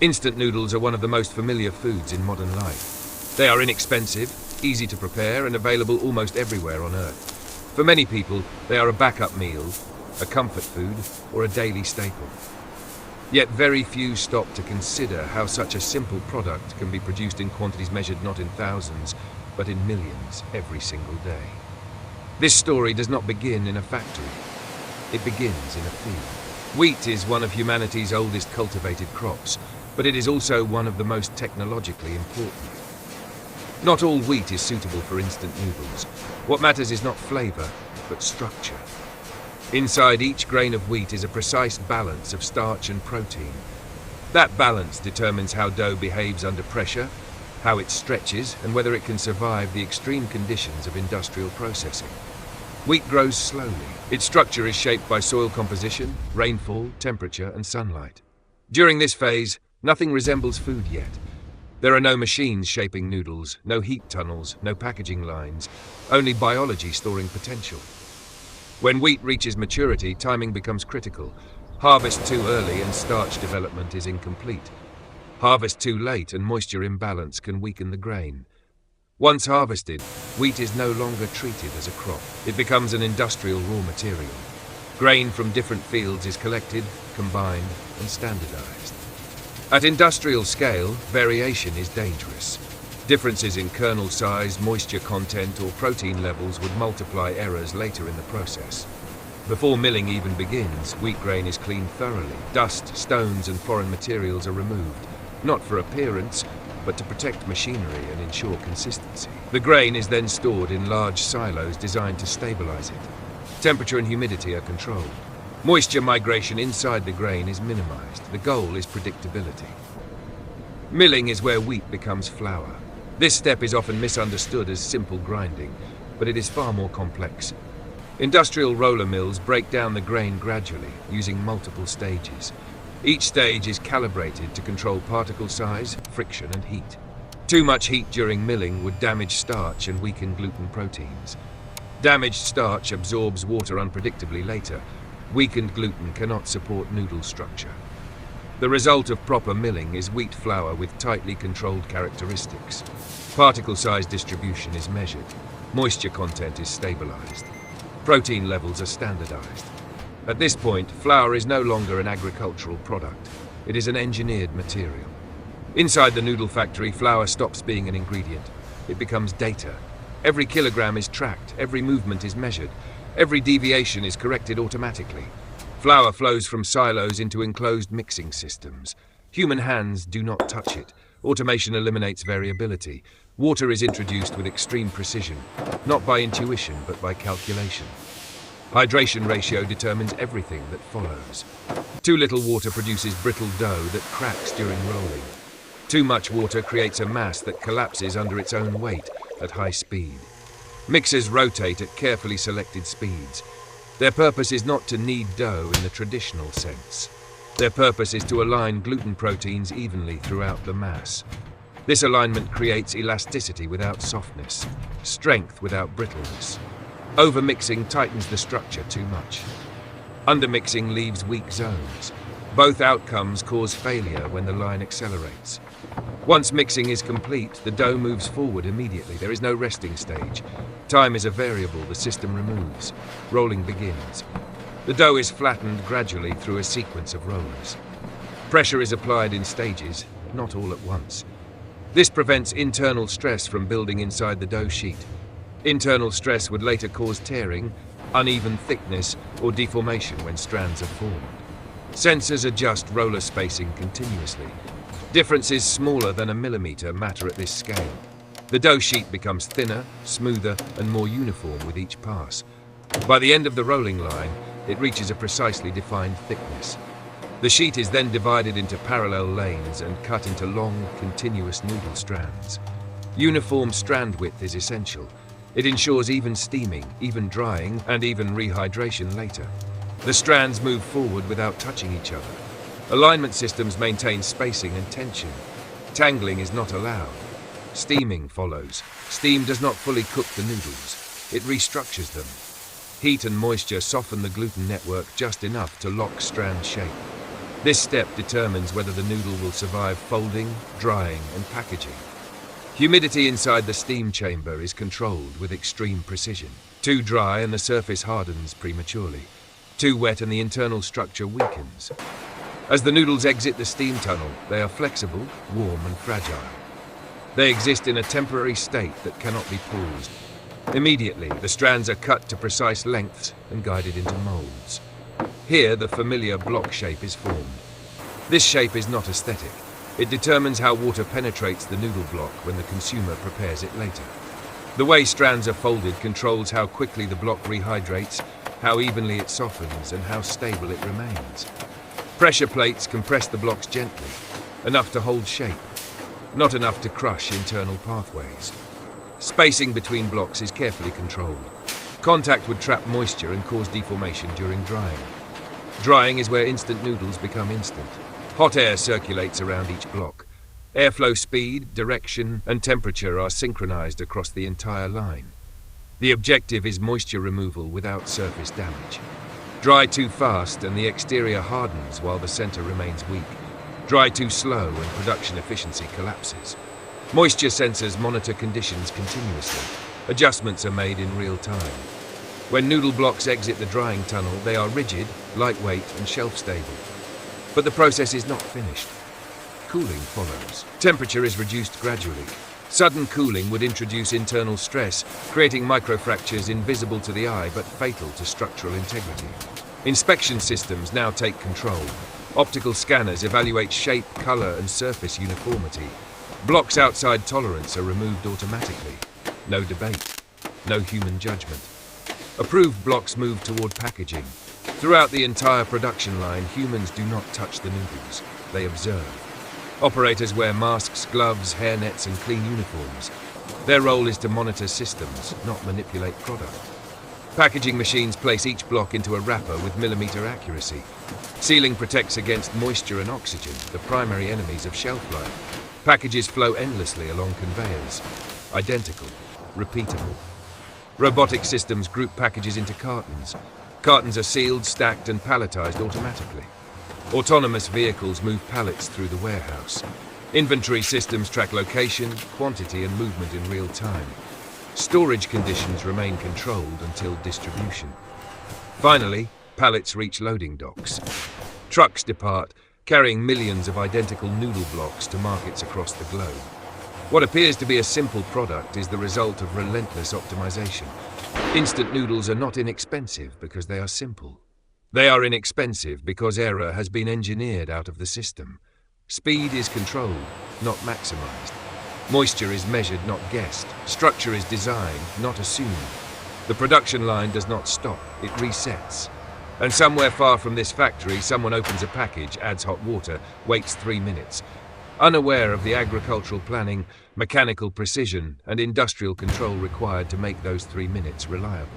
Instant noodles are one of the most familiar foods in modern life. They are inexpensive, easy to prepare, and available almost everywhere on Earth. For many people, they are a backup meal, a comfort food, or a daily staple. Yet very few stop to consider how such a simple product can be produced in quantities measured not in thousands, but in millions every single day. This story does not begin in a factory. It begins in a field. Wheat is one of humanity's oldest cultivated crops, but it is also one of the most technologically important. Not all wheat is suitable for instant noodles. What matters is not flavor, but structure. Inside each grain of wheat is a precise balance of starch and protein. That balance determines how dough behaves under pressure, how it stretches, and whether it can survive the extreme conditions of industrial processing. Wheat grows slowly. Its structure is shaped by soil composition, rainfall, temperature, and sunlight. During this phase, nothing resembles food yet. There are no machines shaping noodles, no heat tunnels, no packaging lines, only biology storing potential. When wheat reaches maturity, timing becomes critical. Harvest too early and starch development is incomplete. Harvest too late and moisture imbalance can weaken the grain. Once harvested, wheat is no longer treated as a crop. It becomes an industrial raw material. Grain from different fields is collected, combined, and standardized. At industrial scale, variation is dangerous. Differences in kernel size, moisture content, or protein levels would multiply errors later in the process. Before milling even begins, wheat grain is cleaned thoroughly. Dust, stones, and foreign materials are removed, not for appearance, but to protect machinery and ensure consistency. The grain is then stored in large silos designed to stabilize it. Temperature and humidity are controlled. Moisture migration inside the grain is minimized. The goal is predictability. Milling is where wheat becomes flour. This step is often misunderstood as simple grinding, but it is far more complex. Industrial roller mills break down the grain gradually, using multiple stages. Each stage is calibrated to control particle size, friction, and heat. Too much heat during milling would damage starch and weaken gluten proteins. Damaged starch absorbs water unpredictably later. Weakened gluten cannot support noodle structure. The result of proper milling is wheat flour with tightly controlled characteristics. Particle size distribution is measured. Moisture content is stabilized. Protein levels are standardized. At this point, flour is no longer an agricultural product. It is an engineered material. Inside the noodle factory, flour stops being an ingredient. It becomes data. Every kilogram is tracked, every movement is measured, every deviation is corrected automatically. Flour flows from silos into enclosed mixing systems. Human hands do not touch it. Automation eliminates variability. Water is introduced with extreme precision, not by intuition but by calculation. Hydration ratio determines everything that follows. Too little water produces brittle dough that cracks during rolling. Too much water creates a mass that collapses under its own weight at high speed. Mixers rotate at carefully selected speeds. Their purpose is not to knead dough in the traditional sense. Their purpose is to align gluten proteins evenly throughout the mass. This alignment creates elasticity without softness, strength without brittleness. Overmixing tightens the structure too much. Undermixing leaves weak zones. Both outcomes cause failure when the line accelerates. Once mixing is complete, the dough moves forward immediately. There is no resting stage. Time is a variable the system removes. Rolling begins. The dough is flattened gradually through a sequence of rollers. Pressure is applied in stages, not all at once. This prevents internal stress from building inside the dough sheet. Internal stress would later cause tearing, uneven thickness, or deformation when strands are formed. Sensors adjust roller spacing continuously. Differences smaller than a millimeter matter at this scale. The dough sheet becomes thinner, smoother, and more uniform with each pass. By the end of the rolling line, it reaches a precisely defined thickness. The sheet is then divided into parallel lanes and cut into long, continuous noodle strands. Uniform strand width is essential. It ensures even steaming, even drying, and even rehydration later. The strands move forward without touching each other. Alignment systems maintain spacing and tension. Tangling is not allowed. Steaming follows. Steam does not fully cook the noodles. It restructures them. Heat and moisture soften the gluten network just enough to lock strand shape. This step determines whether the noodle will survive folding, drying, and packaging. Humidity inside the steam chamber is controlled with extreme precision. Too dry and the surface hardens prematurely. Too wet and the internal structure weakens. As the noodles exit the steam tunnel, they are flexible, warm, and fragile. They exist in a temporary state that cannot be paused. Immediately, the strands are cut to precise lengths and guided into molds. Here, the familiar block shape is formed. This shape is not aesthetic. It determines how water penetrates the noodle block when the consumer prepares it later. The way strands are folded controls how quickly the block rehydrates, how evenly it softens, and how stable it remains. Pressure plates compress the blocks gently, enough to hold shape, not enough to crush internal pathways. Spacing between blocks is carefully controlled. Contact would trap moisture and cause deformation during drying. Drying is where instant noodles become instant. Hot air circulates around each block. Airflow speed, direction, and temperature are synchronized across the entire line. The objective is moisture removal without surface damage. Dry too fast and the exterior hardens while the center remains weak. Dry too slow and production efficiency collapses. Moisture sensors monitor conditions continuously. Adjustments are made in real time. When noodle blocks exit the drying tunnel, they are rigid, lightweight, and shelf-stable. But the process is not finished. Cooling follows. Temperature is reduced gradually. Sudden cooling would introduce internal stress, creating microfractures invisible to the eye but fatal to structural integrity. Inspection systems now take control. Optical scanners evaluate shape, color, and surface uniformity. Blocks outside tolerance are removed automatically. No debate. No human judgment. Approved blocks move toward packaging. Throughout the entire production line, humans do not touch the noodles. They observe. Operators wear masks, gloves, hairnets, and clean uniforms. Their role is to monitor systems, not manipulate product. Packaging machines place each block into a wrapper with millimeter accuracy. Sealing protects against moisture and oxygen, the primary enemies of shelf life. Packages flow endlessly along conveyors. Identical, repeatable. Robotic systems group packages into cartons. Cartons are sealed, stacked, and palletized automatically. Autonomous vehicles move pallets through the warehouse. Inventory systems track location, quantity, and movement in real time. Storage conditions remain controlled until distribution. Finally, pallets reach loading docks. Trucks depart, carrying millions of identical noodle blocks to markets across the globe. What appears to be a simple product is the result of relentless optimization. Instant noodles are not inexpensive because they are simple. They are inexpensive because error has been engineered out of the system. Speed is controlled, not maximized. Moisture is measured, not guessed. Structure is designed, not assumed. The production line does not stop, it resets. And somewhere far from this factory, someone opens a package, adds hot water, waits 3 minutes. Unaware of the agricultural planning, mechanical precision, and industrial control required to make those 3 minutes reliable.